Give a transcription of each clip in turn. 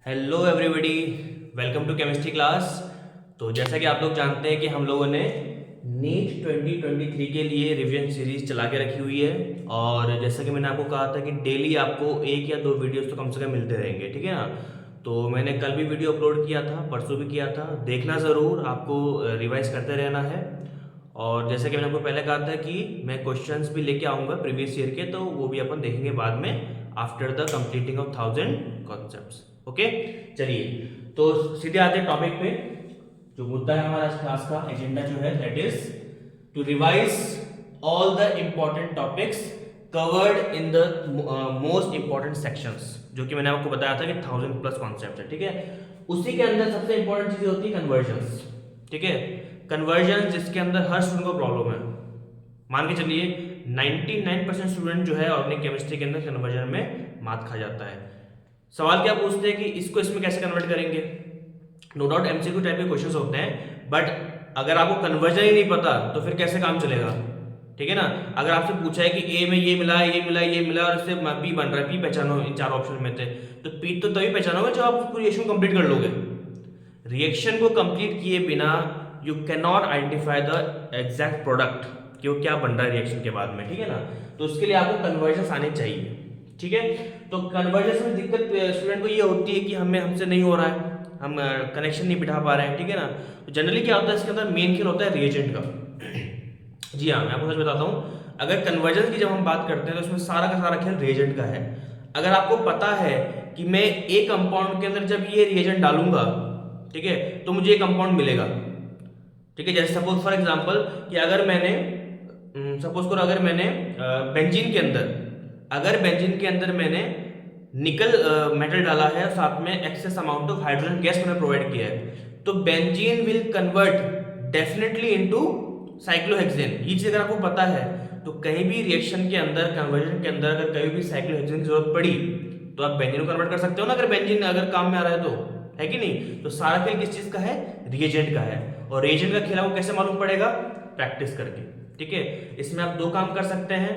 Hello everybody, welcome to chemistry class. तो जैसा कि आप लोग जानते हैं कि हम लोगों ने नीट 2023 के लिए रिवीजन सीरीज चला के रखी हुई है। और जैसा कि मैंने आपको कहा था कि डेली आपको एक या दो वीडियोस तो कम से कम मिलते रहेंगे, ठीक है ना। तो मैंने कल भी वीडियो अपलोड किया था, परसों भी किया था, देखना ज़रूर, आपको रिवाइज करते रहना है। और जैसा कि मैंने आपको पहले कहा था कि मैं क्वेश्चंस भी लेके आऊँगा प्रीवियस ईयर के, तो वो भी अपन देखेंगे बाद में after the completing of 1000 concepts. Okay, चलिए तो सीधे आते हैं टॉपिक पे। जो मुद्दा है हमारा आज क्लास का एजेंडा जो है that is to revise all the important topics covered in the most important sections, जो कि मैंने आपको बताया था कि 1000+ कॉन्सेप्ट है, ठीक है। उसी के अंदर सबसे इंपॉर्टेंट चीज होती है कन्वर्जन्स, ठीक है। कन्वर्जन जिसके अंदर हर स्टूडेंट को प्रॉब्लम है। मान के चलिए 99% स्टूडेंट जो है ऑर्गेनिक केमिस्ट्री के अंदर कन्वर्जन में मात खा जाता है। सवाल क्या पूछते हैं कि इसको इसमें कैसे कन्वर्ट करेंगे। नो डाउट एमसीक्यू टाइप के क्वेश्चंस होते हैं, बट अगर आपको कन्वर्जन ही नहीं पता तो फिर कैसे काम चलेगा, ठीक है ना। अगर आपसे पूछा है कि ए में ये मिला, ये मिला, ये मिला और इससे पी बन रहा है, पी पहचानो इन चार ऑप्शन में थे, तो पी तो तभी पहचानोगे जब आप पूरी रिएक्शन कंप्लीट कर लोगे। रिएक्शन को कंप्लीट किए बिना you can not identify the exact product कि वो क्या बन रहा है रिएक्शन के बाद में, ठीक है ना। तो उसके लिए आपको कन्वर्जन आने चाहिए, ठीक है। तो कन्वर्जन में दिक्कत स्टूडेंट को ये होती है कि हमसे नहीं हो रहा है, हम कनेक्शन नहीं बिठा पा रहे हैं, ठीक है ना। तो जनरली क्या होता है इसके अंदर मेन खेल होता है रिएजेंट का। जी हाँ, मैं आपको सच बताता हूँ, अगर कन्वर्जन की जब हम बात करते हैं तो उसमें सारा का सारा खेल रिएजेंट का है। अगर आपको पता है कि मैं एक कंपाउंड के अंदर जब ये रिएजेंट डालूंगा, ठीक है, तो मुझे एक कंपाउंड मिलेगा, ठीक है। जैसे सपोज फॉर एग्जांपल कि अगर मैंने सपोज करो अगर मैंने बेंजीन के अंदर मैंने निकल मेटल डाला है और साथ में excess amount of hydrogen gas मैंने प्रोवाइड किया है, तो benzene will convert definitely into cyclohexane. ये चीज अगर आपको पता है तो कहीं भी रिएक्शन के अंदर, कन्वर्जन के अंदर अगर कहीं भी साइक्लोहेक्सेन की जरूरत पड़ी तो आप बेंजीन को कन्वर्ट कर सकते हो ना, अगर बेंजीन अगर काम में आ रहा है तो, है कि नहीं। तो सारा खेल किस चीज का है, रिएजेंट का है। और रिएजेंट का खेल आपको कैसे मालूम पड़ेगा, प्रैक्टिस करके, ठीक है। इसमें आप दो काम कर सकते हैं,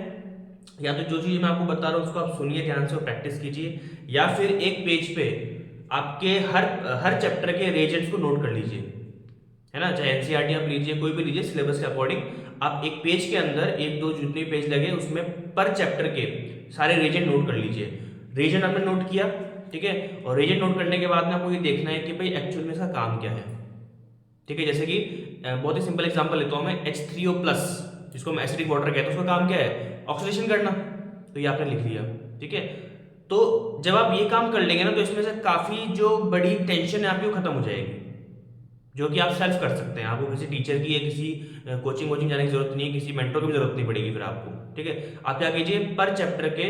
या तो जो चीज मैं आपको बता रहा हूँ उसको आप सुनिए ध्यान से और प्रैक्टिस कीजिए, या फिर एक पेज पे आपके हर चैप्टर के रिएजेंट्स को नोट कर लीजिए, है ना। चाहे एनसीईआरटी आप लीजिए, कोई भी लीजिए सिलेबस के अकॉर्डिंग, आप एक पेज के अंदर एक दो जितने पेज लगे उसमें पर चैप्टर के सारे रिएजेंट नोट कर लीजिए। रिएजेंट आपने नोट किया, ठीक है, और रिएजेंट नोट करने के बाद में आपको ये देखना है कि भाई एक्चुअल में इसका काम क्या है, ठीक है। जैसे कि बहुत ही सिंपल एग्जांपल लेता हूं मैं, H3O+, जिसको हम एसिडिक वाटर कहते हैं, उसका काम क्या है, ऑक्सीडेशन करना, तो ये आपने लिख लिया, ठीक है। तो जब आप ये काम कर लेंगे ना तो इसमें से काफी जो बड़ी टेंशन है आपकी वो खत्म हो जाएगी, जो कि आप सेल्फ कर सकते हैं। आपको किसी टीचर की या किसी कोचिंग वोचिंग जाने की जरूरत नहीं है, किसी मेंटर की भी जरूरत नहीं पड़ेगी फिर आपको, ठीक है। आप क्या कीजिए, पर चैप्टर के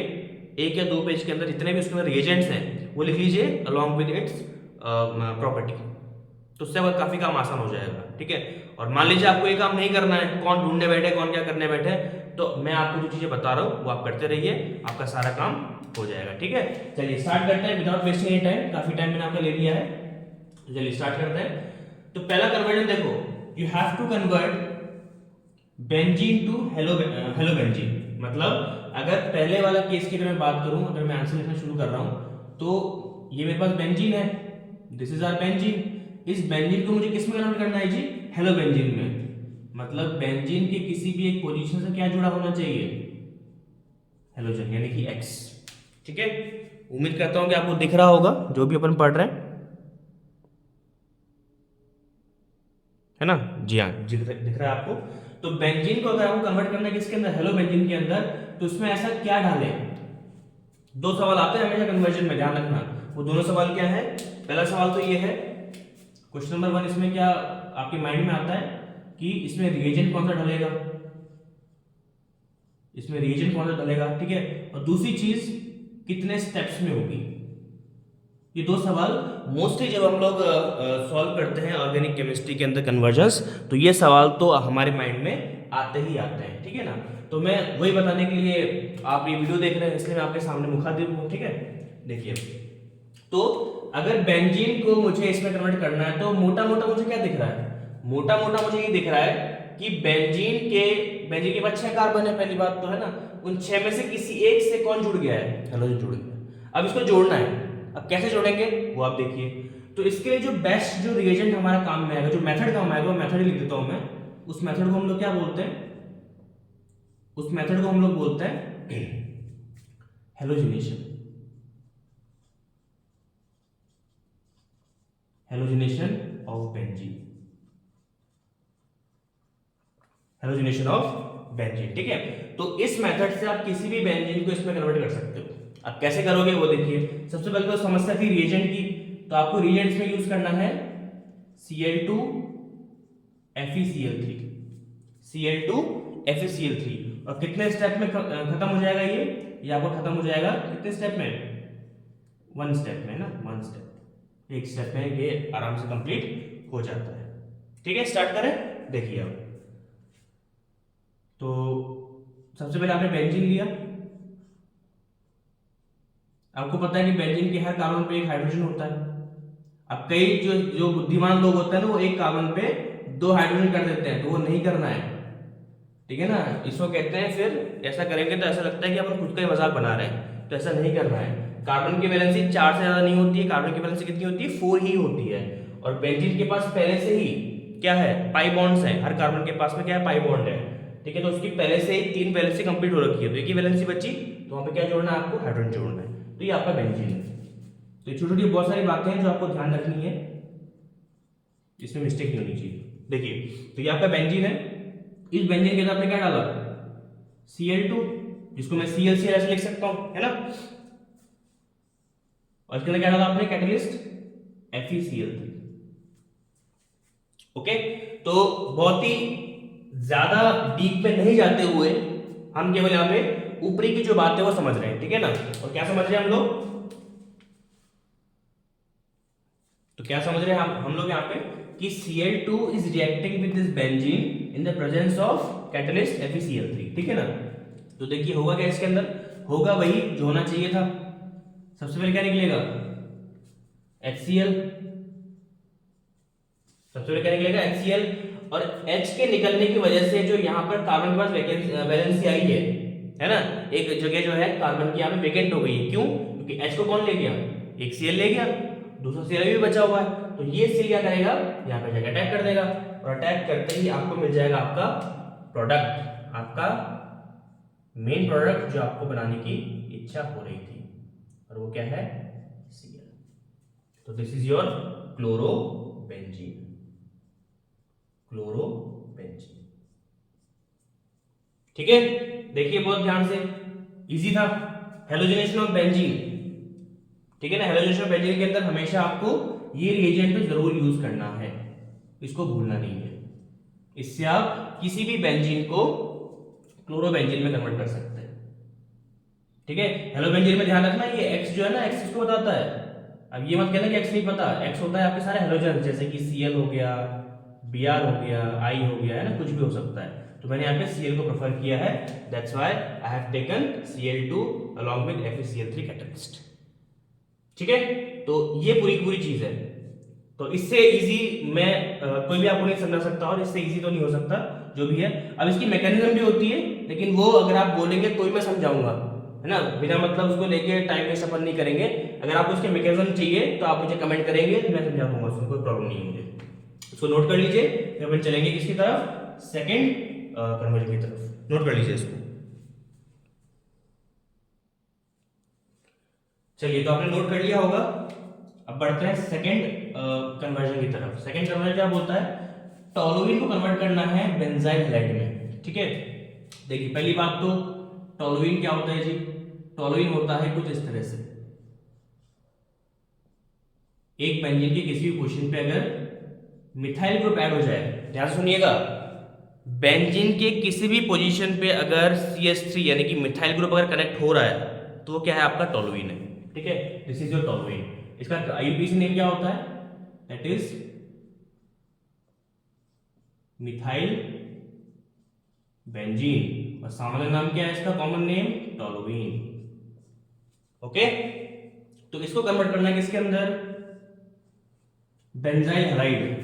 एक या दो पेज के अंदर जितने भी उसके रिएजेंट्स हैं वो लिख लीजिए अलॉन्ग विद इट्स प्रॉपर्टी, तो उससे वो काफी काम आसान हो जाएगा, ठीक है। और मान लीजिए आपको ये काम नहीं करना है, कौन ढूंढने बैठे, कौन क्या करने बैठे, तो मैं आपको जो चीजें बता रहा हूँ वो आप करते रहिए, आपका सारा काम हो जाएगा, ठीक है। चलिए स्टार्ट करते हैं विदाउट वेस्टिंग एनी टाइम, काफी टाइम मैंने आपका ले लिया है, तो चलिए स्टार्ट करते हैं। तो पहला कन्वर्जन देखो, you have to convert benzene to halobenzene. मतलब अगर पहले वाला केस की अगर मैं बात करूं, अगर मैं आंसर लिखना शुरू कर रहा हूं, तो ये मेरे पास बेंजीन है, दिस इज आवर बेंजीन। इस बेंजीन को मुझे किस में कन्वर्ट करना है जी, हेलोबेंजीन में। मतलब बेंजीन के किसी भी एक पोजीशन से क्या जुड़ा होना चाहिए, हेलोजन, यानी कि X, ठीक है। उम्मीद करता हूं कि आपको दिख रहा होगा जो भी अपन पढ़ रहे हैं, है ना। जी हाँ, दिख रहा है आपको। तो बेंजीन को अगर आपको कन्वर्ट करना है किसके अंदर, हेलोबेंजीन के अंदर, तो उसमें ऐसा क्या डालें। दो सवाल आते हैं हमेशा कन्वर्जन में, ध्यान रखना। वो दोनों सवाल क्या है, पहला सवाल तो ये है, क्वेश्चन नंबर 1, इसमें क्या आपके माइंड में आता है कि इसमें रिएजेंट कौन सा डलेगा, इसमें रिएजेंट कौन सा डलेगा, ठीक है। और दूसरी चीज कितने स्टेप्स में होगी। ये दो सवाल मोस्टली जब हम लोग सॉल्व करते हैं ऑर्गेनिक केमिस्ट्री के अंदर कन्वर्जन्स, तो ये सवाल तो हमारे माइंड में आते ही आते हैं, ठीक है ना। तो मैं वही बताने के लिए आप ये वीडियो देख रहे हैं, इसलिए मैं आपके सामने मुखातिब हूं, ठीक है। देखिए, तो अगर बेंजीन को मुझे इसमें कन्वर्ट करना है तो मोटा मोटा मुझे क्या दिख रहा है, मोटा मोटा मुझे ये दिख रहा है कि बेंजीन के बाद 6 कार्बन है, पहली बात तो है ना। उन 6 में से किसी एक से कौन जुड़ गया है, हेलोजन जुड़ गया। अब इसको जोड़ना है, अब कैसे जोड़ेंगे वो आप देखिए। तो इसके लिए जो बेस्ट जो रिएजेंट हमारा काम में आएगा, जो मेथड काम आएगा, वो मेथड लिख देता हूं मैं। उस मेथड को हम लोग क्या बोलते हैं, उस मेथड को हम लोग बोलते हैं halogenation. Halogenation of benzene, halogenation of benzene, ठीक है। तो इस मेथड से आप किसी भी बेंजीन को इसमें कन्वर्ट कर सकते हो। आप कैसे करोगे वो देखिए। सबसे पहले तो समस्या थी रिएजेंट की, तो आपको रिएजेंट में यूज करना है Cl2 FeCl3, Cl2 FeCl3। और कितने स्टेप में खत्म हो जाएगा ये आपको खत्म हो जाएगा कितने स्टेप में, 1 स्टेप में ना, 1 स्टेप, एक स्टेप में ये आराम से कंप्लीट हो जाता है। ठीक है, स्टार्ट करें, देखिए अब। तो सबसे पहले आपने बेंजीन लिया। आपको पता है कि बेंजीन के हर कार्बन पे एक हाइड्रोजन होता है। अब कई जो जो बुद्धिमान लोग होते हैं ना, वो एक कार्बन पे 2 हाइड्रोजन कर देते हैं, तो वो नहीं करना है, ठीक है ना। इसको कहते हैं, फिर ऐसा करेंगे तो ऐसा लगता है कि अपन खुद का ही मजाक बना रहे हैं, तो ऐसा नहीं करना है। कार्बन की वैलेंसी 4 से ज्यादा नहीं होती है, कार्बन की वैलेंसी कितनी होती है, 4 ही होती है। और बेंजीन के पास पहले से ही क्या है, पाई बॉन्ड्स हैं। हर कार्बन के पास में क्या है, पाई बॉन्ड है, ठीक है। तो उसकी पहले से ही 3 वैलेंसी कंप्लीट हो रखी है, तो एक ही वैलेंसी बची, तो वहां पे क्या जोड़ना है, आपको हाइड्रोजन जोड़ना है। तो ये आपका बेंजीन है। तो छोटी छोटी बहुत सारी बातें हैं जो आपको ध्यान रखनी है, इसमें मिस्टेक नहीं होनी चाहिए। देखिए, तो ये आपका बेंजीन है। इस बेंजीन के अंदर आपने क्या डाला, Cl2, जिसको मैं ClCl ऐसे लिख सकता हूं, है ना। और इसके अंदर क्या डाला आपने, कैटलिस्ट FeCl3। ओके, तो बहुत ही ज्यादा डीप में नहीं जाते हुए हम केवल यहां पे ऊपरी की जो बात है वो समझ रहे हैं, ठीक है ना। और क्या समझ रहे हैं हम लोग, तो क्या समझ रहे हैं हम लोग यहाँ पे कि Cl2 is reacting with this benzene in the presence of catalyst FeCl3, ठीक है ना। तो देखिए होगा क्या इसके अंदर, होगा वही जो होना चाहिए था। सबसे पहले क्या निकलेगा, HCl, सबसे पहले क्या निकलेगा, HCl। और H के निकलने की वजह से जो यहाँ पर कार्बन के पास वैलेंसी आई है ना, एक जगह जो है कार्बन की यहाँ पे वेकेंट हो गई है। क्यों, क्योंकि H को कौन ले गया, एक Cl ले गया, दूसरा Cl भी बचा हुआ है। तो ये Cl क्या करेगा, यहाँ पे जाकर अटैक कर देगा, और अटैक करते ही आपको मिल जाएगा आपका प्रोडक्ट, आपका मेन प्रोडक्ट जो आपको बनाने की इच्छा हो रही थी, और वो क्या है, Cl। तो this is your chlorobenzene, chlorobenzene, ठीक है। देखिए बहुत ध्यान से, इजी था। हेलोजनेशन ऑफ बेंजीन, ठीक है ना। हेलोजनेशन ऑफ बेंजीन के अंदर हमेशा आपको ये रिएजेंट तो जरूर यूज करना है, इसको भूलना नहीं है। इससे आप किसी भी बेंजीन को क्लोरोबेंजीन में कन्वर्ट कर सकते हैं, ठीक है। हेलोबेंजीन में ध्यान रखना, ये X जो है ना, X किसको बताता है। अब ये मत कहना कि X नहीं पता, X होता है आपके सारे हेलोजन, जैसे कि Cl हो गया, Br हो गया, I हो गया, है ना, कुछ भी हो सकता है। तो मैंने यहाँ पे Cl को प्रेफर किया है, that's why I have taken Cl2 along with FeCl3 catalyst, ठीक है। तो ये पूरी पूरी चीज है। तो इससे इजी मैं कोई भी आपको नहीं समझा सकता, और इससे इजी तो नहीं हो सकता जो भी है। अब इसकी मैकेनिज्म भी होती है, लेकिन वो अगर आप बोलेंगे तो ही मैं समझाऊंगा, है ना। बिना मतलब उसको लेके टाइम वेस्ट अपन नहीं करेंगे। अगर आपको उसके मैकेनिज्म चाहिए तो आप मुझे कमेंट करेंगे, मैं समझा दूंगा, उसमें कोई प्रॉब्लम नहीं है मुझे। उसको नोट कर लीजिए, फिर अपन चलेंगे किसकी तरफ, सेकेंड कन्वर्जन की तरफ। नोट कर लीजिए इसको। चलिए, तो आपने नोट कर लिया होगा। अब बढ़ते हैं सेकंड कन्वर्जन की तरफ। सेकंड कन्वर्जन क्या बोलता है, टोलुइन को कन्वर्ट करना है बेंजाइल हैलाइड में, ठीक है। देखिए पहली बात तो टोलुइन क्या होता है जी, टोलुइन होता है कुछ इस तरह से। एक बेंजीन के किसी भी पोजीशन पे अगर मिथाइल ग्रुप ऐड हो जाए, ध्यान सुनिएगा, बेंजीन के किसी भी पोजीशन पे अगर CH3 यानी कि मिथाइल ग्रुप अगर कनेक्ट हो रहा है, तो वो क्या है, आपका टोलुइन है, ठीक है। This is your toluene. इसका IUPAC नेम क्या होता है, दैट इज मिथाइल बेंजीन, और सामान्य नाम क्या है इसका, कॉमन नेम टोलुइन, ओके। तो इसको कन्वर्ट करना है किसके अंदर, बेंजाइल हैलाइड,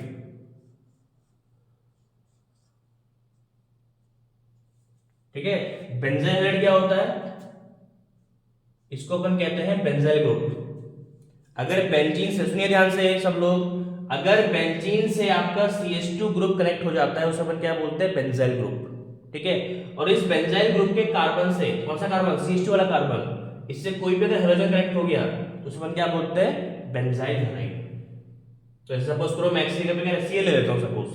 ठीक है। बेंजाइल हैलाइड क्या होता है, इसको अपन कहते हैं बेंजाइल ग्रुप। अगर बेंजीन से, सुनिए ध्यान से सब लोग, अगर बेंजीन से आपका CH2 ग्रुप कनेक्ट हो जाता है उसे अपन क्या बोलते हैं, बेंजाइल ग्रुप, ठीक है। और इस बेंजाइल ग्रुप के कार्बन से, कौन सा कार्बन, CH2 वाला कार्बन, इससे कोई भी अगर हेलोजन कनेक्ट हो गया तो उसे अपन क्या बोलते हैं, बेंजाइल हैलाइड। तो ऐसे सपोज करो मैं एक्स पे क्या Cl ले लेता हूं सपोज,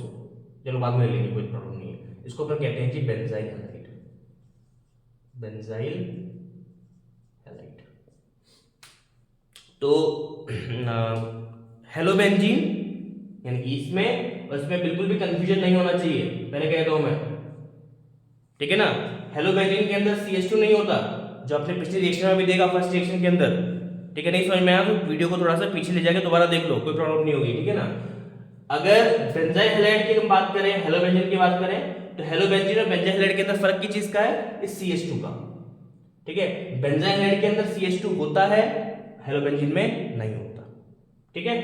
चलो बाद में ले लेंगे, कोई प्रॉब्लम नहीं है। इसको अपन कहते हैं कि बेंजाइल हैलाइड, बेंजाइल हैलाइड। तो हेलोबेंजीन यानी कि इसमें और इसमें बिल्कुल भी कंफ्यूजन नहीं होना चाहिए, पहले कह दो मैं, ठीक है ना। हेलोबेंजीन के अंदर CH2 नहीं होता, जो आपने पिछले रिएक्शन में भी देखा, फर्स्ट रिएक्शन के अंदर, ठीक है। नहीं समझ में आया तो वीडियो को थोड़ा सा पीछे ले जाके दोबारा देख लो, कोई प्रॉब्लम नहीं होगी, ठीक है ना। अगर बेंजाइल हैलाइड की हम बात करें, हेलोबेंजीन की बात करें, तो हेलोबेंजीन और बेंजाइल हैलाइड के अंदर फर्क की चीज का है, इस CH2 का, ठीक है। बेंजाइल हैलाइड के अंदर CH2 होता है, हेलोबेंजीन में नहीं होता, ठीक है।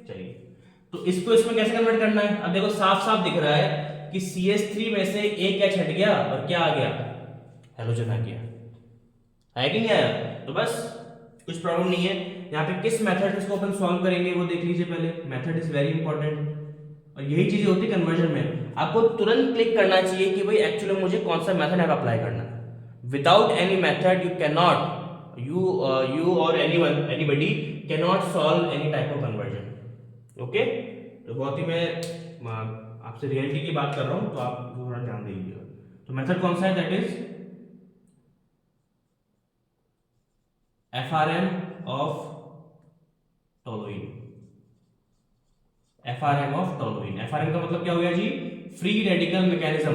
चलिए, तो इसको इसमें कैसे कन्वर्ट करना है, अब देखो साफ साफ दिख रहा है कि CH3 में से एक H हट गया और क्या आ गया, हेलोजन आ गया, है कि नहीं आया। तो बस कुछ प्रॉब्लम नहीं है। यहाँ पे किस मेथड इसको अपन सॉल्व करेंगे वो देख लीजिए पहले, मेथड इज वेरी इंपॉर्टेंट, और यही चीजें होती है कन्वर्जन में, आपको तुरंत क्लिक करना चाहिए कि भाई एक्चुअली मुझे कौन सा मेथड है अप्लाई करना है। Without any method you can not, you or anyone, anybody cannot solve any type of conversion, okay. तो बहुत ही मैं आपसे रियलिटी की बात कर रहा हूं, तो आप थोड़ा ध्यान दीजिएगा। तो मेथड कौन सा है, that is FRM of toluene, FRM of toluene. FRM का मतलब क्या हो गया जी, फ्री रेडिकल मैकेनिज्म,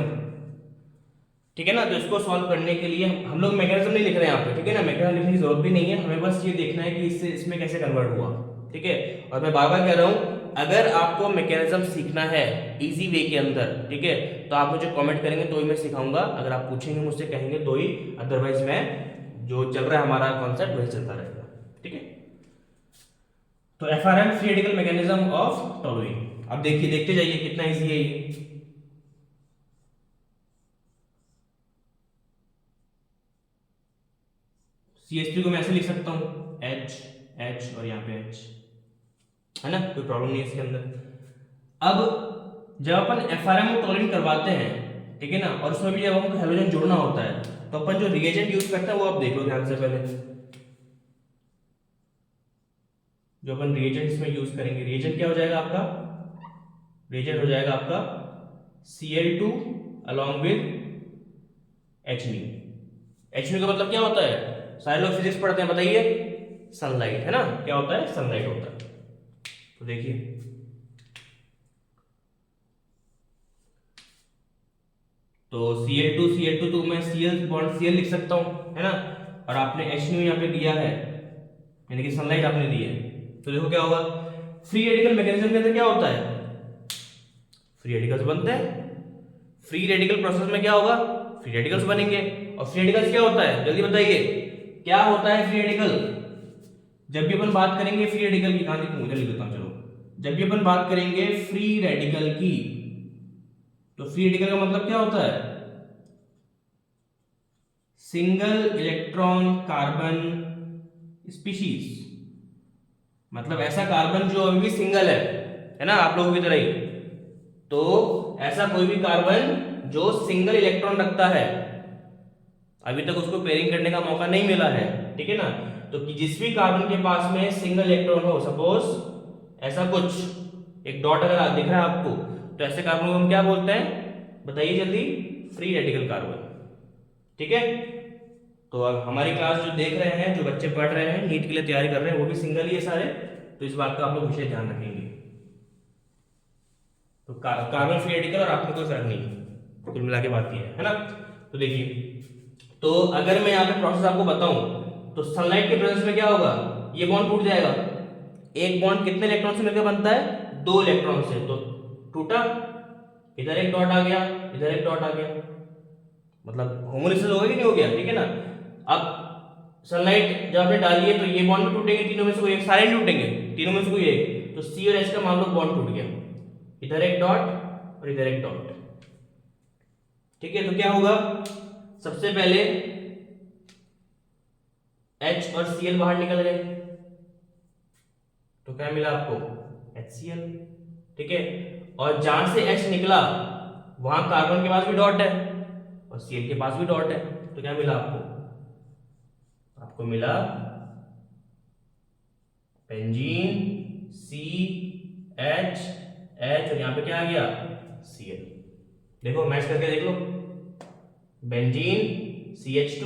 ठीक है ना। तो इसको सॉल्व करने के लिए हम लोग मैकेनिज्म नहीं लिख रहे हैं यहाँ पे, ठीक है ना, मैकेनिज्म लिखने की जरूरत भी नहीं है, हमें बस ये देखना है कि इससे इसमें कैसे कन्वर्ट हुआ, ठीक है। और मैं बार बार कह रहा हूँ, अगर आपको मैकेनिज्म सीखना है इजी वे के अंदर, ठीक है, तो आप मुझे कमेंट करेंगे तो ही मैं सिखाऊंगा, अगर आप पूछेंगे मुझसे कहेंगे तो ही, अदरवाइज मैं जो चल रहा है हमारा कॉन्सेप्ट वही चलता रहेगा, ठीक है। तो FRM free radical mechanism of toluene, अब देखिए, देखते जाइए कितना इजी है ये। CH3 को मैं ऐसे लिख सकता हूं, H H और यहाँ पे H, है ना, कोई प्रॉब्लम नहीं है इसके अंदर। अब जब अपन FRM और टोलुइन करवाते हैं, ठीक है ना, और उसमें भी जब हमको हेलोजन जोड़ना होता है, तो अपन जो रिएजेंट यूज करते हैं वो आप देख लो ध्यान से पहले। जो अपन रिएजेंट इसमें यूज करेंगे, रिएजेंट क्या हो जाएगा आपका, रिएजेंट हो जाएगा आपका Cl2 along with Hnu। Hnu का मतलब क्या होता है, सारे लोग फिजिक्स पढ़ते हैं, बताइए, सनलाइट, है ना, क्या होता है, सनलाइट होता है। तो देखिए, तो Cl2 तो मैं Cl बॉन्ड Cl लिख सकता हूं, है ना, और आपने Hnu यहाँ पे दिया है, यानी कि सनलाइट आपने दी है। तो देखो क्या होगा, फ्री रेडिकल मैकेनिज्म के अंदर क्या होता है, फ्री रेडिकल्स बनते हैं, फ्री रेडिकल प्रोसेस में क्या होगा, फ्री रेडिकल्स बनेंगे। और फ्री रेडिकल्स क्या होता है, जल्दी बताइए, क्या होता है फ्री रेडिकल। जब भी अपन बात करेंगे फ्री रेडिकल की, कहां लिखूं, इधर लिख देता हूं, चलो, जब भी अपन बात करेंगे फ्री रेडिकल की, तो फ्री रेडिकल का मतलब क्या होता है, सिंगल इलेक्ट्रॉन कार्बन स्पीशीज, मतलब ऐसा कार्बन जो अभी भी सिंगल है ना, आप लोगों की तरह ही। तो ऐसा कोई भी कार्बन जो सिंगल इलेक्ट्रॉन रखता है, अभी तक उसको पेयरिंग करने का मौका नहीं मिला है, ठीक है ना। तो जिस भी कार्बन के पास में सिंगल इलेक्ट्रॉन हो, सपोज ऐसा कुछ एक डॉट अगर दिख रहा है आपको, तो ऐसे कार्बन को हम क्या बोलते हैं, बताइए जल्दी, फ्री रेडिकल कार्बन, ठीक है। तो अब हमारी क्लास जो देख रहे हैं, जो बच्चे पढ़ रहे हैं, नीट के लिए तैयारी कर रहे हैं, वो भी सिंगल ही है सारे, तो इस बात का आप लोग विशेष ध्यान रखेंगे। तो कार्बन फ्री रेडिकल और आप में कोई फर्क नहीं, कुल मिला के बात ये है ना। तो देखिए, तो अगर मैं यहाँ पे प्रोसेस आपको बताऊं, तो सनलाइट के प्रेजेंस में क्या होगा, ये बॉन्ड टूट जाएगा, एक बॉन्ड कितने इलेक्ट्रॉन से मिलकर बनता है, 2 इलेक्ट्रॉन से, तो टूटा, इधर एक डॉट आ गया, इधर एक डॉट आ गया, मतलब होमोलिसिस हो गया कि नहीं हो गया, ठीक है ना। अब सनलाइट जब आपने डाली है, तो ये बॉन्ड भी टूटेंगे, तीनों में से कोई एक, सारे नहीं टूटेंगे, तीनों में से कोई एक, तो सी और एच का मान लो बॉन्ड टूट गया, इधर एक डॉट और इधर एक डॉट, ठीक है। तो क्या होगा, सबसे पहले H और Cl बाहर निकल गए, तो क्या मिला आपको HCl, ठीक है। और जहां से H निकला वहां कार्बन के पास भी डॉट है और Cl के पास भी डॉट है, तो क्या मिला आपको मिला बेंजीन CH H और यहां पे क्या आ गया Cl। देखो मैच करके देख लो, बेंजीन CH2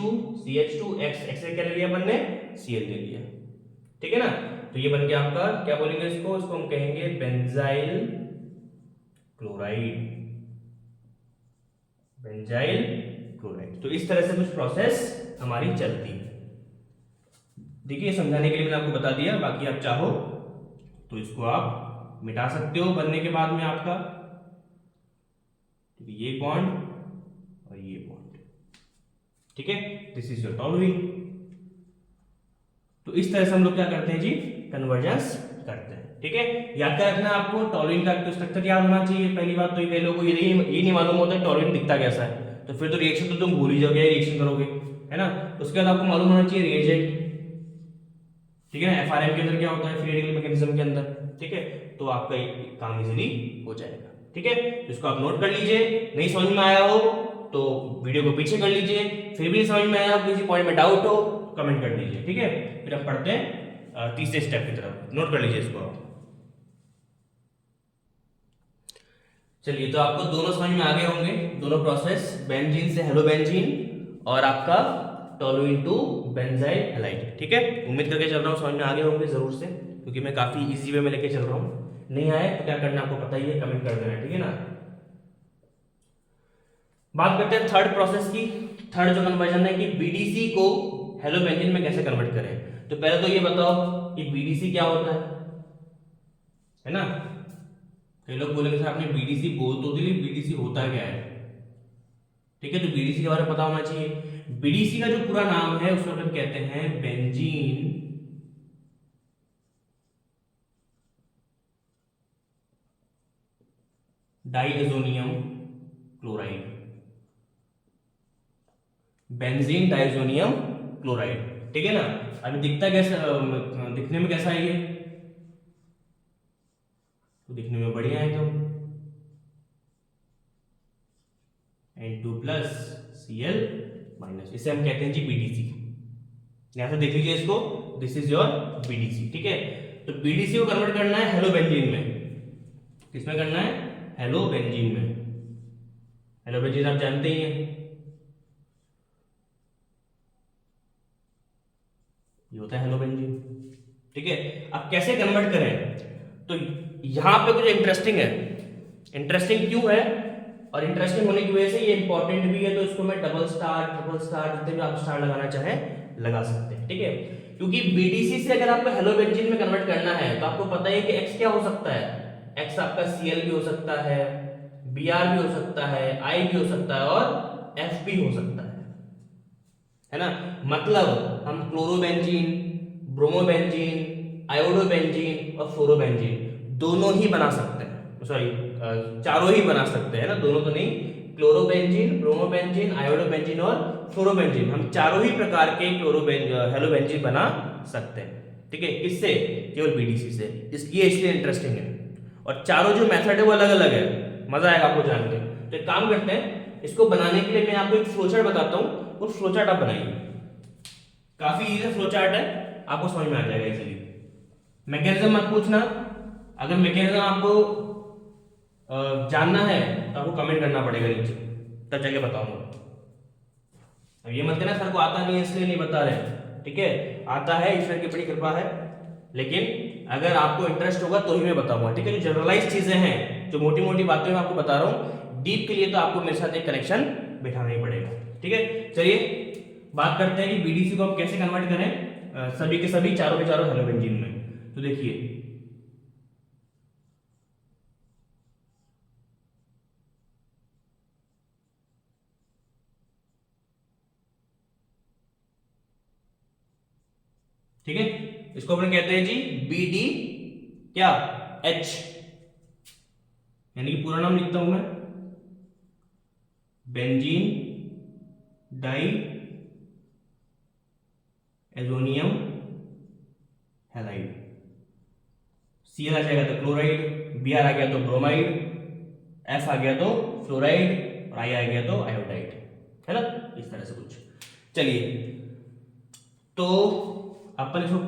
X से क्या ले लिया अपन ने Cl ले लिया, ठीक है ना। तो ये बन गया आपका, क्या बोलेंगे इसको हम कहेंगे बेंजाइल क्लोराइड, बेंजाइल क्लोराइड। तो इस तरह से कुछ प्रोसेस हमारी चलती है। देखिए समझाने के लिए मैंने आपको बता दिया, बाकी आप चाहो तो इसको आप मिटा सकते हो बनने के बाद में आपका, ये बॉन्ड और ये बॉन्ड, ठीक है। This is your toluene. तो इस तरह से हम लोग क्या करते हैं जी, कन्वर्जेंस करते हैं, ठीक है। याद क्या रखना आपको, टॉलुइन का स्ट्रक्चर याद होना चाहिए। पहली बात तो ये कई लोगों को ये नहीं मालूम होता है टॉलुइन दिखता कैसा है, तो फिर तो रिएक्शन तो तुम भूल ही जाओगे, रिएक्शन करोगे, है ना। उसके बाद आपको मालूम होना चाहिए रिएजेंट, ठीक है ना। FRM के अंदर क्या होता है, फ्री रेडिकल मैकेनिज्म के अंदर, ठीक है। तो आपका काम इजीली हो जाएगा, ठीक है। इसको आप नोट कर लीजिए। नहीं समझ में आया हो तो वीडियो को पीछे कर लीजिए, फिर भी समझ में आया हो, किसी पॉइंट में डाउट हो कमेंट कर दीजिए, ठीक है। फिर हम पढ़ते हैं तीसरे स्टेप की तरफ, नोट कर लीजिए इसको आप। चलिए, तो आपको दोनों समझ में आ गए होंगे, दोनों प्रोसेस, बेंजीन से हेलोबेंजीन और आपका टॉलुइन टू बेंजाइल हैलाइड, ठीक है। उम्मीद करके चल रहा हूँ समझ में आ गए होंगे जरूर से, क्योंकि मैं काफी इजी वे में लेके चल रहा हूँ। नहीं आए तो क्या करना आपको पता ही है, कमेंट कर देना, ठीक है ना। बात करते हैं थर्ड प्रोसेस की। थर्ड जो कन्वर्जन है कि बीडीसी को हेलोबेंजीन में कैसे कन्वर्ट करें। तो पहले तो ये बताओ कि बीडीसी क्या होता है ना। कई लोग बोलेंगे सर आपने बीडीसी बोल तो दी, बीडीसी होता क्या है, ठीक है। तो बीडीसी के बारे में पता होना चाहिए। बीडीसी का जो पूरा नाम है उसको अपन कहते हैं benzene diazonium chloride, benzene diazonium chloride, ठीक है ना। अभी दिखता कैसा, दिखने में कैसा है ये, तो दिखने में बढ़िया है, तो N2+Cl-, इसे हम कहते हैं जी बीडीसी। यहां से देख लीजिए इसको, दिस इज योर बीडीसी, ठीक है। तो बीडीसी को कन्वर्ट करना है हेलोबेंजीन में, किसमें करना है, हेलोबेंजीन में। हेलोबेंजीन आप जानते ही हैं, ये होता है हेलोबेंजीन, ठीक है। अब कैसे कन्वर्ट करें, तो यहां पे कुछ इंटरेस्टिंग है। इंटरेस्टिंग क्यों है, और इंटरेस्टिंग होने की वजह से ये इंपॉर्टेंट भी है, तो इसको मैं डबल स्टार, ट्रिपल स्टार, जितने भी आप स्टार लगाना चाहे लगा सकते हैं, ठीक है। क्योंकि बीडीसी से अगर आपको हेलोबेंजीन में कन्वर्ट करना है तो आपको पता है कि एक्स क्या हो सकता है, एक्स आपका Cl भी हो सकता है, Br भी हो सकता है, I भी हो सकता है और F भी हो सकता है ना। मतलब हम क्लोरोबेंजीन, ब्रोमोबेंजीन, आयोडोबेंजीन और फ्लोरोबेंजीन दोनों ही बना सकते हैं, सॉरी चारों ही बना सकते हैं ना, दोनों तो नहीं। क्लोरोबेंजीन, ब्रोमोबेंजीन, आयोडोबेंजीन और फ्लोरोबेंजीन, हम चारों ही प्रकार के हेलोबेंजीन बना सकते हैं, ठीक है। किससे, केवल बीडीसी से, इसलिए इंटरेस्टिंग है। और चारों जो मेथड है वो अलग अलग है, मजा आएगा आपको जान के। तो एक काम करते हैं, इसको बनाने के लिए मैं आपको एक फ्लोचार्ट बताता हूँ, वो फ्लोचार्ट आप बनाइए। काफी इजी फ्लोचार्ट है, आपको समझ में आ जाएगा इजीली। मैकेनिज्म मत पूछना, अगर मैकेनिज्म आपको जानना है तो आपको कमेंट करना पड़ेगा नीचे, तब जाके बताऊंगा। अब ये मत कहना सर को आता नहीं है इसलिए नहीं बता रहे, ठीक है। आता है, ईश्वर की बड़ी कृपा है, लेकिन अगर आपको इंटरेस्ट होगा तो ही मैं बताऊंगा, ठीक है। जो जनरलाइज चीजें हैं, जो मोटी मोटी बातें मैं आपको बता रहा हूँ, डीप के लिए तो आपको मेरे साथ एक कनेक्शन बिठाना ही पड़ेगा, ठीक है। चलिए बात करते हैं कि बीडीसी को हम कैसे कन्वर्ट करें सभी के सभी, चारों के चारों हेलोबेंजीन में। तो देखिए, ठीक है, इसको अपन कहते हैं जी बीडी क्या एच, यानी कि पूरा नाम लिखता हूं मैं, benzene diazonium halide, Cl आ जाएगा तो क्लोराइड, Br आ गया तो ब्रोमाइड, F आ गया तो फ्लोराइड और I आ गया तो आयोडाइड, है ना, इस तरह से कुछ। चलिए तो अपन इसको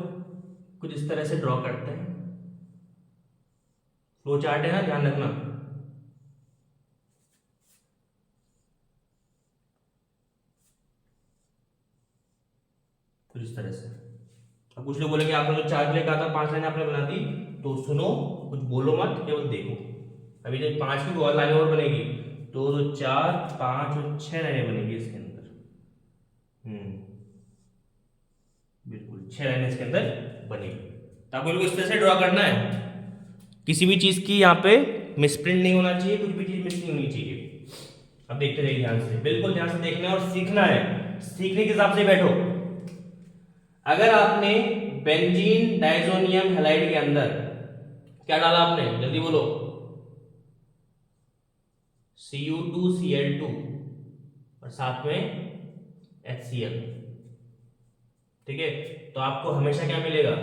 कुछ इस तरह से ड्रॉ करते हैं, फ्लो चार्ट है ना, ध्यान रखना। कुछ इस तरह से। अब कुछ लोग बोलेंगे आपने तो चार्ट लेकर था, 5 लाइन आपने बना दी, तो सुनो, कुछ बोलो मत, केवल देखो। अभी जब 5 की और लाइनें और बनेगी तो 4, 5 और 6 लाइनें बनेगी इसके अंदर। बिल्कुल 6 लाइनें इसके अंदर बनेगी। तो आपको इस तरह से ड्रॉ करना है, किसी भी चीज की यहाँ पे मिसप्रिंट नहीं होना चाहिए, कुछ भी चीज मिस नहीं होनी चाहिए। अब देखते रहिए ध्यान से, बिल्कुल ध्यान से देखना है और सीखना है, सीखने के हिसाब से बैठो। अगर आपने बेंजीन डाइजोनियम हैलाइड के अंदर क्या डाला आपने, जल्दी बोलो, Cu2Cl2 और साथ में HCl, ठीक है, तो आपको हमेशा क्या मिलेगा,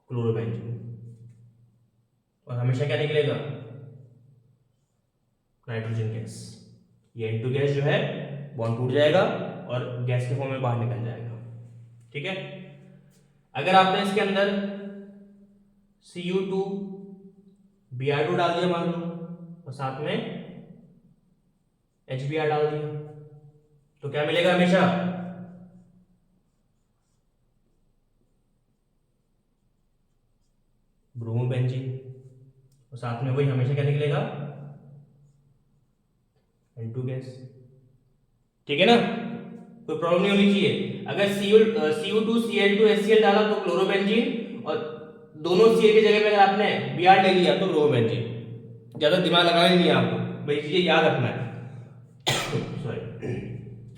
क्लोरोबेंजीन, और हमेशा क्या निकलेगा, नाइट्रोजन गैस। ये N2 गैस जो है बॉन्ड टूट जाएगा और गैस के फॉर्म में बाहर निकल जाएगा, ठीक है। अगर आपने इसके अंदर Cu2 Br2 डाल दिया मान लो, और साथ में HBr डाल दिया, तो क्या मिलेगा हमेशा, ब्रोमोबेंजीन, और साथ में वही हमेशा क्या निकलेगा, N2 गैस, ठीक है ना, कोई प्रॉब्लम नहीं होनी चाहिए। अगर Cu2Cl2 HCl डाला तो क्लोरोबेंजीन, और दोनों Cl की जगह पे अगर आपने Br ले लिया तो ब्रोमोबेंजीन। ज्यादा दिमाग लगाना नहीं है आपको, भाई चीजें याद रखना है। सॉरी।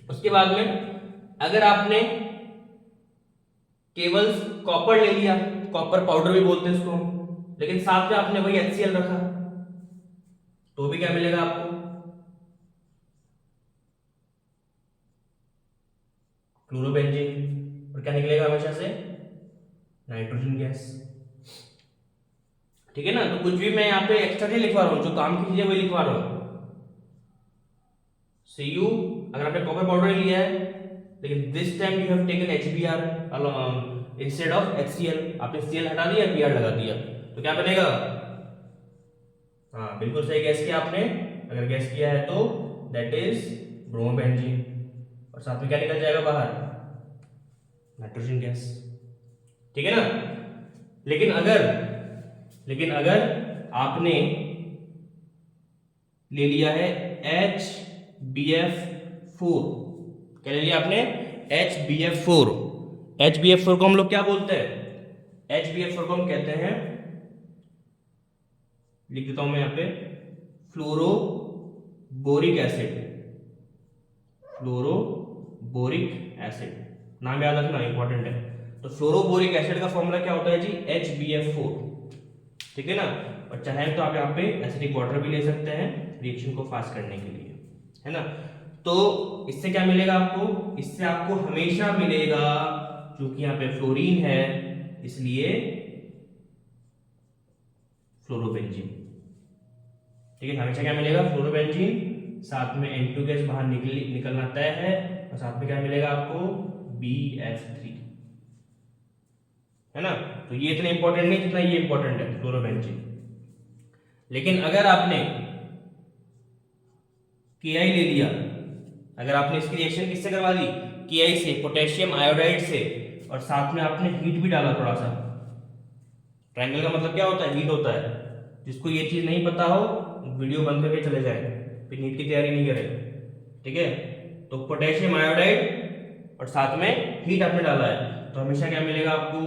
उसके बाद में अगर आपने केवल कॉपर ले लिया, कॉपर पाउडर भी बोलते हैं इसको, लेकिन साथ में आपने वही HCl रखा, तो भी क्या मिलेगा आपको, क्लोरोबेंजीन, और क्या निकलेगा हमेशा से, नाइट्रोजन गैस, ठीक है ना। तो कुछ भी मैं यहाँ पे एक्स्ट्रा नहीं लिखवा रहा हूँ, जो काम की चीजें वही लिखवा रहा हूँ। Cu, अगर आपने कॉपर पाउडर लिया है, लेकिन this time you have taken HBr instead of HCl, आपने Cl हटा दिया, Br लगा दिया, तो क्या बनेगा, हाँ बिल्कुल सही गैस किया आपने, अगर गैस किया है तो दैट इज ब्रोमोबेंजीन, और साथ में क्या निकल जाएगा बाहर, नाइट्रोजन गैस, ठीक है ना। लेकिन अगर आपने ले लिया है HBF4, क्या ले लिया आपने, HBF4, HBF4 को हम लोग क्या बोलते हैं, HBF4 को हम कहते हैं, लिख देता हूं मैं यहाँ पे, फ्लोरोबोरिक एसिड, फ्लोरोबोरिक एसिड, नाम याद रखना इंपॉर्टेंट है। तो फ्लोरोबोरिक एसिड का फॉर्मूला क्या होता है जी, HBF4, ठीक है ना। और चाहे तो आप यहाँ पे एसिडिक वाटर भी ले सकते हैं रिएक्शन को फास्ट करने के लिए, है ना। तो इससे क्या मिलेगा आपको, इससे आपको हमेशा मिलेगा, क्योंकि यहाँ पे फ्लोरीन है इसलिए फ्लोरोबेंजीन, ठीक है, हमेशा क्या मिलेगा, फ्लोरोबेंजीन, साथ में N2 गैस बाहर निकलना तय है, और साथ में क्या मिलेगा आपको, BF3, है ना। तो ये इतना इंपॉर्टेंट नहीं जितना ये इंपॉर्टेंट है, फ्लोरोबेंजीन। लेकिन अगर आपने Ki ले लिया, अगर आपने इसकी रिएक्शन किससे करवा दी, Ki से, पोटेशियम आयोडाइड से, और साथ में आपने हीट भी डाला थोड़ा सा, ट्रायंगल का मतलब क्या होता है, हीट होता है। जिसको ये चीज नहीं पता हो वीडियो बंद करके चले जाए, फिर नीट की तैयारी नहीं करें, ठीक है। तो पोटेशियम आयोडाइड और साथ में हीट आपने डाला है, तो हमेशा क्या मिलेगा आपको,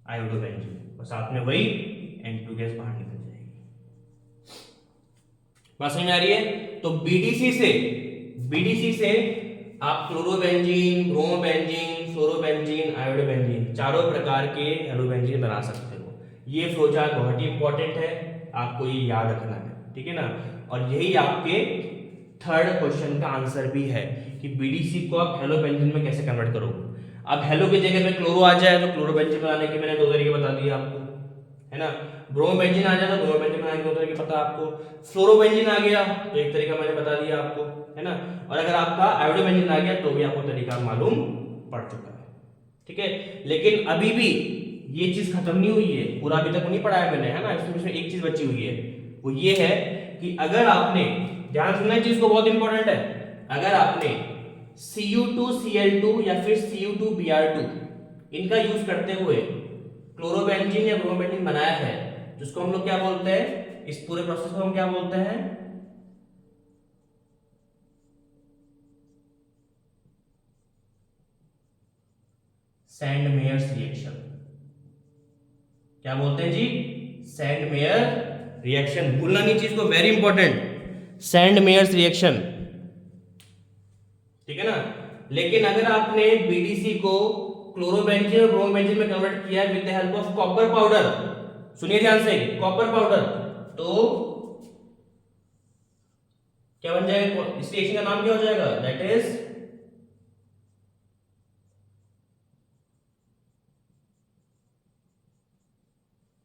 आयोडोबेंजीन, और साथ में वही N2 गैस बाहर निकल जाएगी। बात समझ में आ रही है। तो बीडीसी से आप क्लोरोबेंजीन, ब्रोमोबेंजीन, फ्लोरोबेंजीन, आयोडोबेंजीन, चारों प्रकार के हेलोबेंजीन बना सकते हो। ये फ्लोचार्ट बहुत ही इंपॉर्टेंट है, आपको ये याद रखना है, ठीक है ना। और यही आपके थर्ड क्वेश्चन का आंसर भी है कि बीडीसी को आप हेलो बेंजीन में कैसे कन्वर्ट करोगे। अब हेलो की जगह पे क्लोरो आ जाए तो क्लोरो बेंजीन बनाने के मैंने दो तरीके बता दिए आपको, है ना। ब्रोमो बेंजीन आ जाए तो ब्रोमो बेंजीन बनाने के दो तरीके पता आपको। फ्लोरो बेंजीन आ गया तो एक तरीका मैंने बता दिया आपको, है ना। और अगर आपका आयोडो बेंजीन आ गया तो भी आपको तरीका मालूम पड़ चुका है, ठीक है। लेकिन अभी भी ये चीज खत्म नहीं हुई है, पूरा अभी तक नहीं पढ़ाया मैंने, है ना। इसमें एक चीज बची हुई है, वो ये है कि अगर आपने, ध्यान सुनना चीज को, बहुत इंपॉर्टेंट है, अगर आपने Cu2Cl2 या फिर Cu2Br2 इनका यूज करते हुए क्लोरोबेंजीन या ब्रोमोबेंजीन बनाया है, जिसको हम लोग क्या बोलते हैं, इस पूरे प्रोसेस को हम क्या बोलते हैं, सैंडमेयर्स रिएक्शन। क्या बोलते हैं जी, सैंडमेयर रिएक्शन। भूलना नहीं चीज को, वेरी इंपॉर्टेंट, सैंडमेयर्स रिएक्शन, ठीक है ना। लेकिन अगर आपने बीडीसी को क्लोरोबेंजीन और ब्रोमोबेंजीन में कन्वर्ट किया है with the help of copper powder, सुनिए ध्यान से, कॉपर पाउडर, तो क्या बन जाएगा, इस रिएक्शन का नाम क्या हो जाएगा, दैट इज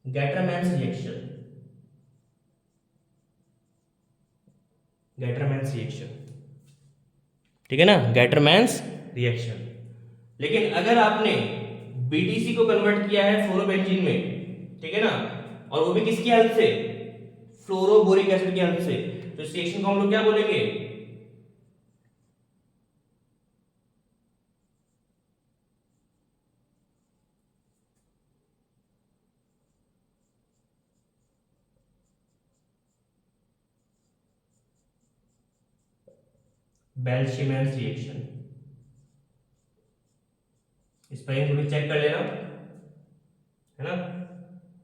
गैटरमैन्स रिएक्शन। गैटरमैन्स रिएक्शन, ठीक है ना, गैटरमैन्स रिएक्शन। लेकिन अगर आपने बीडीसी को कन्वर्ट किया है फ्लोरोबेंजीन में, ठीक है ना, और वो भी किसकी हेल्प से, फ्लोरोबोरिक एसिड की हेल्प से, तो इस रिएक्शन को हम लोग क्या बोलेंगे, बेल्शिमेंस रिएक्शन। इस पर थोड़ी चेक कर लेना, है ना,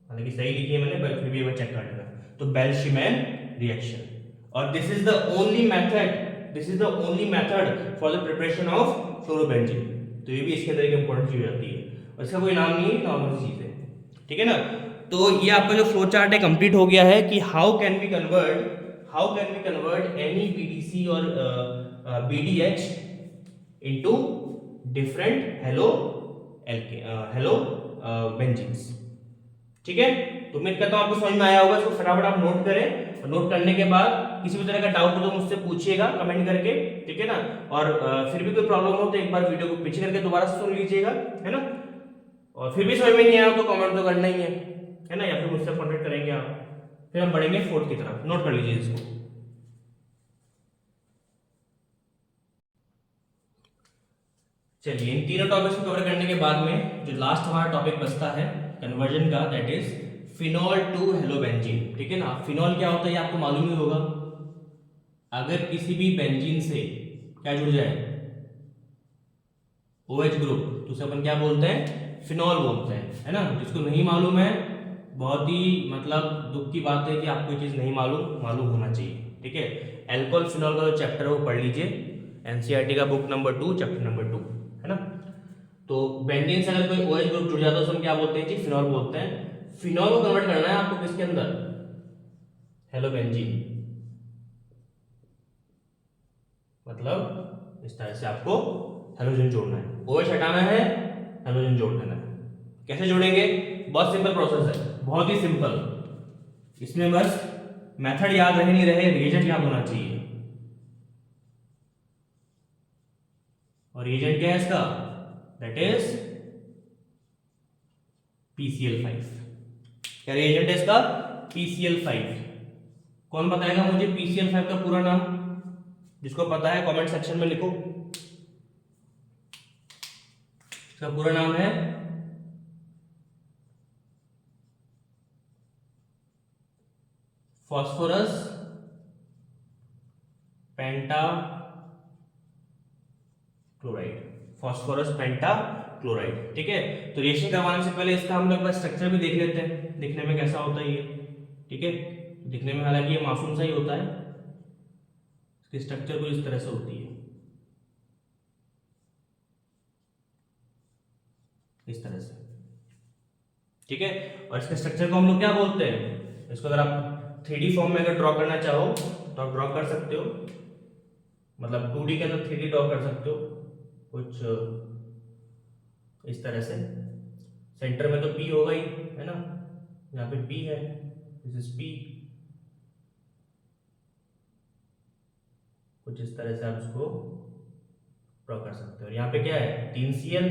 हालांकि सही लिखी है मैंने पर फिर भी एक बार चेक कर लेना। तो बेल्शिमैन रिएक्शन, और this is the only method, this is the only method for the preparation of fluorobenzene. तो ये भी इसके अंदर एक इंपॉर्टेंट चीज आती है, और इसका कोई नाम नहीं है, नॉर्मल चीज है, ठीक है ना। तो ये आपका जो फ्लो चार्ट है कंप्लीट हो गया है कि how can we convert any BDC और BDH into different halobenzenes, ठीक है। तो उम्मीद करता हूं आपको समझ में आया होगा। इसको फटाफट आप नोट करें, और नोट करने के बाद किसी भी तरह का डाउट हो तो मुझसे पूछिएगा कमेंट करके, ठीक है ना। और फिर भी कोई प्रॉब्लम हो तो एक बार वीडियो को पीछे करके दोबारा से सुन लीजिएगा, है ना। और फिर भी समझ में नहीं आया तो कमेंट तो करना ही है ना, या फिर मुझसे कॉन्टेक्ट करेंगे आप। फिर हम बढ़ेंगे फोर्थ की तरफ, नोट कर लीजिए इसको। चलिए, इन तीनों टॉपिक्स को कवर करने के बाद में जो लास्ट हमारा टॉपिक बचता है कन्वर्जन का, दैट इज फिनॉल टू हेलोबेंजीन, ठीक है ना। फिनॉल क्या होता है ये आपको मालूम ही होगा, अगर किसी भी बेंजीन से क्या जुड़ जाए, OH ग्रुप, तो उसे अपन क्या बोलते हैं, फिनॉल बोलते हैं, है ना। जिसको नहीं मालूम है, बहुत ही मतलब दुख की बात है कि आपको ये चीज नहीं मालूम होना चाहिए, ठीक है। एल्कोहल फिनॉल का जो चैप्टर है वो पढ़ लीजिए, एनसीईआरटी का बुक नंबर 2 चैप्टर नंबर 2, है ना। तो बेंजीन से अगर कोई OH ग्रुप जुड़ जाता है तो हम क्या बोलते हैं जी, फिनॉल बोलते हैं। फिनॉल को कन्वर्ट करना है आपको किसके अंदर, हेलोबेंजीन, मतलब इस तरह से आपको हेलोजन जोड़ना है, OH हटाना है, हेलोजन जोड़ देना है। कैसे जोड़ेंगे, बहुत सिंपल प्रोसेस है, बहुत ही सिंपल। इसमें बस मेथड याद रहे नहीं रहे, रिएजेंट याद होना चाहिए। और रिएजेंट क्या है इसका, दैट इज PCl5। क्या रिएजेंट है इसका, PCl5। कौन बताएगा मुझे PCl5 का पूरा नाम, जिसको पता है कमेंट सेक्शन में लिखो। इसका पूरा नाम है फॉस्फोरस पेंटा क्लोराइड, फॉस्फोरस पेंटा क्लोराइड, ठीक है। तो रिएक्शन करवाने से पहले इसका हम लोग स्ट्रक्चर भी देख लेते हैं, दिखने में कैसा होता है ये, ठीक है। दिखने में हालांकि ये मासूम सा ही होता है, इसकी स्ट्रक्चर कुछ इस तरह से होती है, इस तरह से, ठीक है। और इसके स्ट्रक्चर को हम लोग क्या बोलते हैं, इसको अगर आप 3D फॉर्म में अगर ड्रॉ करना चाहो तो आप ड्रॉ कर सकते हो, मतलब 2D के अंदर 3D ड्रॉ कर सकते हो कुछ इस तरह से। सेंटर में तो P होगा ही, है ना, यहाँ पे P है, दिस इज P। कुछ इस तरह से आप इसको ड्रॉ कर सकते हो। यहाँ पे क्या है 3Cl,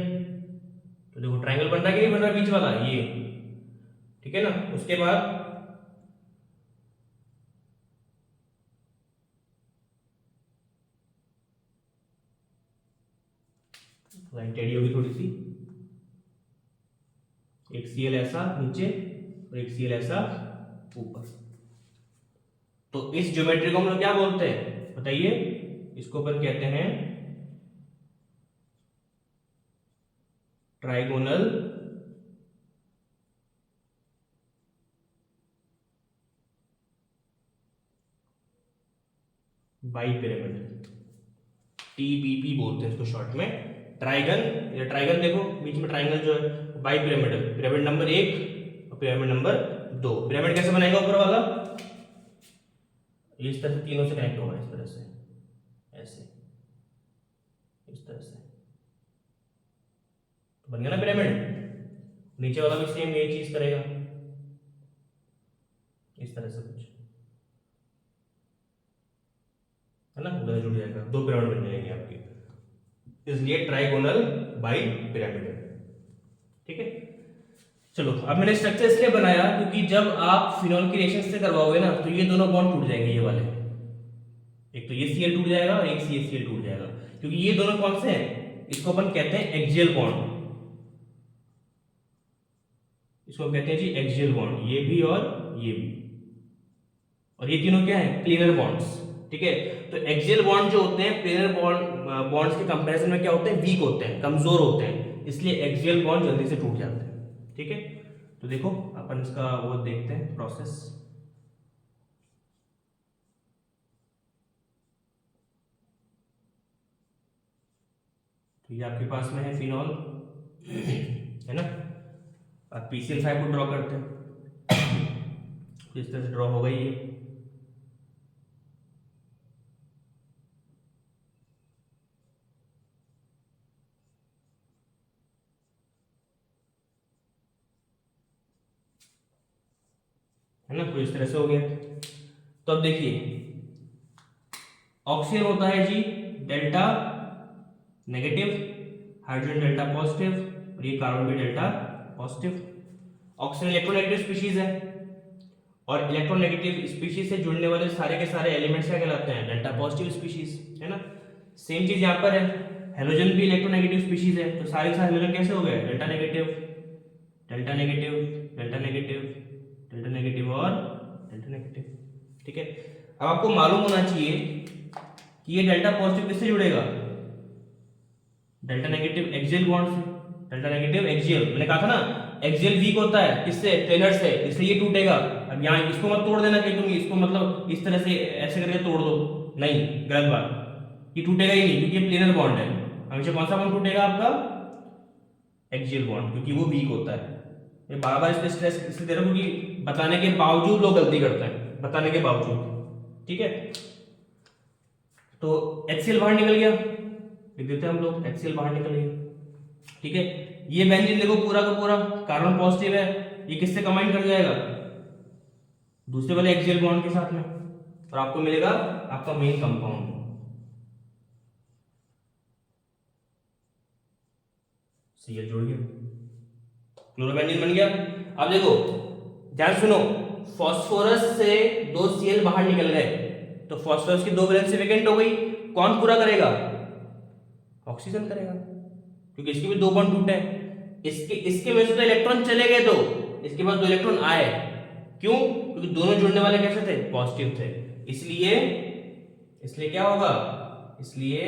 तो देखो ट्रायंगल बन रहा है कि नहीं बन रहा बीच वाला ये, ठीक है ना। उसके बाद लाइन टेढ़ी होगी थोड़ी सी, एक Cl ऐसा नीचे और एक Cl ऐसा ऊपर। तो इस ज्योमेट्री को हम लोग क्या बोलते हैं बताइए? इसको अपन कहते हैं ट्राइगोनल बाई पिरामिडल, TBP बोलते हैं इसको शॉर्ट में। ट्राइगन, या ट्राइगन देखो बीच में ट्राइंगल जो है, बाई पिरामिडल, पिरामिड नंबर 1 और पिरामिड नंबर 2। पिरामिड कैसे बनाएगा ऊपर वाला? इस तरह से तीनों से कनेक्ट होगा, इस तरह से, ऐसे, इस तरह से, तो बन गया ना पिरामिड। नीचे वाला भी सेम यही चीज करेगा, इस तरह से कुछ, है ना, उधर जुड़ जाएगा, 2 पिरामिड बन जाएंगे आपके, इसलिए ट्राइगोनल बाई पिरामिडल। ठीक है, चलो अब मैंने स्ट्रक्चर इसलिए बनाया क्योंकि जब आप फिनॉल की रिएक्शन से करवाओगे ना तो ये दोनों बॉन्ड टूट जाएंगे, ये वाले, एक तो ये Cl टूट जाएगा और एक CaCl टूट जाएगा, क्योंकि ये दोनों कौन से हैं? इसको अपन कहते हैं एक्सियल बॉन्ड, इसको कहते हैं जी एक्सियल बॉन्ड, ये भी और ये भी, और ये तीनों क्या है? Planar bonds. ठीक है, तो एक्सियल बॉन्ड जो होते हैं प्लेनर बॉन्ड्स के कंपैरिजन में क्या होते हैं? वीक होते हैं, कमजोर होते हैं, इसलिए एक्सियल बॉन्ड जल्दी से टूट जाते हैं। ठीक है, तो देखो अपन इसका वो देखते हैं प्रोसेस। तो ये आपके पास में है फिनॉल, है ना, अब PCl5 को ड्रॉ करते हैं, इस तरह से ड्रॉ हो गई ये, है ना, तो इस तरह से हो गया। तो अब देखिए ऑक्सीजन होता है जी delta negative, hydrogen delta positive, और ये कार्बन भी delta positive. Oxygen electronegative species है, और इलेक्ट्रोनेगेटिव स्पीशीज से जुड़ने वाले सारे के सारे एलिमेंट्स क्या कहलाते हैं? डेल्टा पॉजिटिव स्पीशीज, है ना। सेम चीज यहाँ पर है, हेलोजन भी इलेक्ट्रोनेगेटिव स्पीशीज है, तो सारे के सारे हेलोजन कैसे हो गए? Delta negative, delta negative, delta negative, delta negative और डेल्टा नेगेटिव। ठीक है, अब आपको मालूम होना चाहिए कि ये डेल्टा पॉजिटिव किससे जुड़ेगा? डेल्टा नेगेटिव एक्सियल बॉन्ड से। डेल्टा नेगेटिव एक्सियल, मैंने कहा था ना एक्सियल वीक होता है किससे? प्लेनर से, इसलिए ये टूटेगा। अब यहाँ इसको मत तोड़ देना कि तुम इसको मतलब इस तरह से ऐसे करके तोड़ दो, नहीं, गलत बात, ये टूटेगा ही नहीं क्योंकि ये प्लेनर बॉन्ड है। हमेशा कौन सा बॉन्ड टूटेगा आपका? एक्सियल बॉन्ड, क्योंकि वो वीक होता है। ये बार बार इस पे स्ट्रेस इसलिए दे रहा हूं क्योंकि बताने के बावजूद लोग गलती करते हैं, बताने के बावजूद। ठीक है, तो HCl बाहर निकल गया, लिख देते हैं हम लोग HCl बाहर निकल गया। ठीक है, ये बेंजीन देखो पूरा का पूरा कार्बन पॉजिटिव है, ये किससे कंबाइन कर जाएगा? दूसरे वाले एक्सियल बॉन्ड के साथ में, और आपको मिलेगा आपका मेन कंपाउंड Cl जुड़ गया, क्लोरोबेंजीन बन गया। अब देखो ध्यान सुनो, फास्फोरस से 2 Cl बाहर निकल गए, तो फास्फोरस की 2 वैलेंसी वैकेंट हो गई, कौन पूरा करेगा? ऑक्सीजन करेगा, क्योंकि इसके भी 2 बॉन्ड टूटे हैं। इसके में से तो इलेक्ट्रॉन चले गए, तो इसके पास 2 इलेक्ट्रॉन आए, क्यों? क्योंकि दोनों जुड़ने वाले कैसे थे? पॉजिटिव थे, इसलिए क्या होगा? इसलिए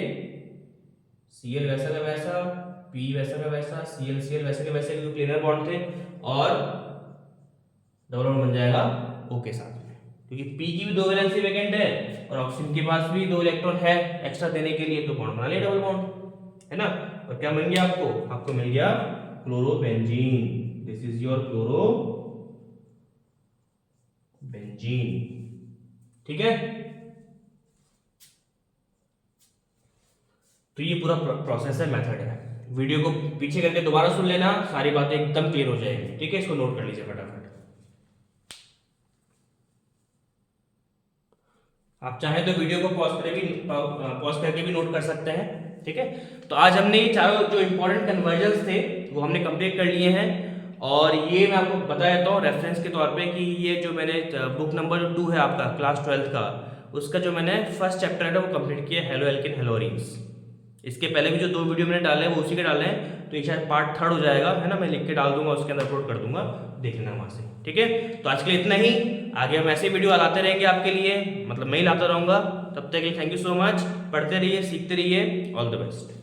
Cl वैसा का वैसा, P वैसा का वैसा, Cl वैसे के वैसे, क्योंकि प्लेनर बॉन्ड थे, और डबल बॉन्ड बन जाएगा O के साथ में, क्योंकि P की भी 2 वैलेंसी वैकेंट है और ऑक्सीजन के पास भी 2 इलेक्ट्रॉन है एक्स्ट्रा देने के लिए, तो बॉन्ड बना लिया डबल बॉन्ड, है ना। और क्या मिल गया आपको मिल गया chlorobenzene, this is your chlorobenzene. ठीक है, तो ये पूरा प्रोसेस है, मेथड है। वीडियो को पीछे करके दोबारा सुन लेना, सारी बातें एकदम क्लियर हो जाएगी। ठीक है, इसको नोट कर लीजिए फटाफट। आप चाहें तो वीडियो को पॉज करके भी नोट कर सकते हैं। ठीक है, तो आज हमने ये चारों जो इंपॉर्टेंट कन्वर्जन्स थे वो हमने कंप्लीट कर लिए हैं। और ये मैं आपको बता देता हूँ रेफरेंस के तौर पे कि ये जो मैंने बुक नंबर 2 है आपका क्लास 12th का, उसका जो मैंने फर्स्ट चैप्टर है वो कंप्लीट किया, हेलो एल्केन हेलोरीन्स। इसके पहले भी जो 2 वीडियो मैंने डाले हैं वो उसी के डाले हैं, तो ये शायद पार्ट 3 हो जाएगा, है ना। मैं लिख के डाल दूंगा, उसके अंदर अपलोड कर दूंगा, देख लेना वहाँ से। ठीक है, तो आज के लिए इतना ही। आगे हम ऐसे वीडियो लाते रहेंगे आपके लिए, मतलब मैं ही लाता रहूँगा। तब तक के लिए थैंक यू सो मच। पढ़ते रहिए, सीखते रहिए, ऑल द बेस्ट।